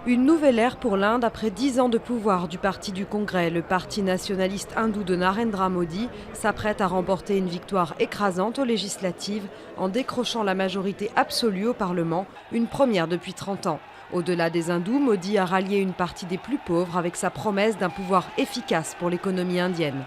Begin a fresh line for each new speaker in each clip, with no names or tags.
Une nouvelle ère pour l'Inde après 10 ans de pouvoir du parti du Congrès. Le parti nationaliste hindou de Narendra Modi s'apprête à remporter une victoire écrasante aux législatives en décrochant la majorité absolue au Parlement, une première depuis 30 ans. Au-delà des hindous, Modi a rallié une partie des plus pauvres avec sa promesse d'un pouvoir efficace pour l'économie indienne.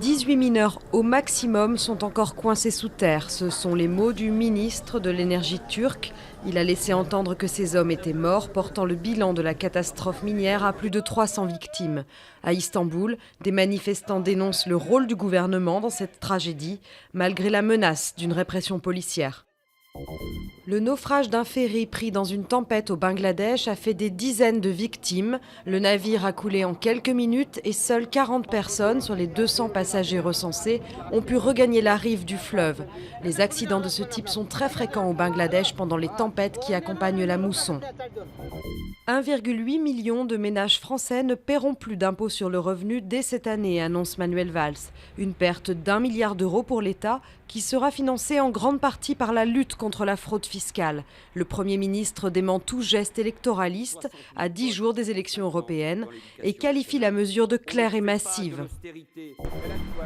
18 mineurs au maximum sont encore coincés sous terre. Ce sont les mots du ministre de l'énergie turc. Il a laissé entendre que ces hommes étaient morts, portant le bilan de la catastrophe minière à plus de 300 victimes. À Istanbul, des manifestants dénoncent le rôle du gouvernement dans cette tragédie, malgré la menace d'une répression policière. Le naufrage d'un ferry pris dans une tempête au Bangladesh a fait des dizaines de victimes. Le navire a coulé en quelques minutes et seules 40 personnes sur les 200 passagers recensés ont pu regagner la rive du fleuve. Les accidents de ce type sont très fréquents au Bangladesh pendant les tempêtes qui accompagnent la mousson. 1,8 million de ménages français ne paieront plus d'impôts sur le revenu dès cette année, annonce Manuel Valls. Une perte d'1 milliard d'euros pour l'État qui sera financée en grande partie par la lutte contre la fraude fiscale. Le Premier ministre dément tout geste électoraliste à 10 jours des élections européennes et qualifie la mesure de claire et massive.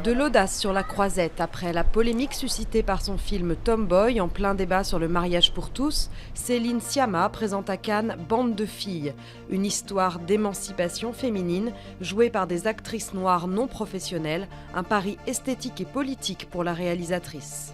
De l'audace sur la croisette. Après la polémique suscitée par son film Tomboy en plein débat sur le mariage pour tous, Céline Sciamma présente à Cannes Bande de filles, une histoire d'émancipation féminine jouée par des actrices noires non professionnelles, un pari esthétique et politique pour la réalisatrice.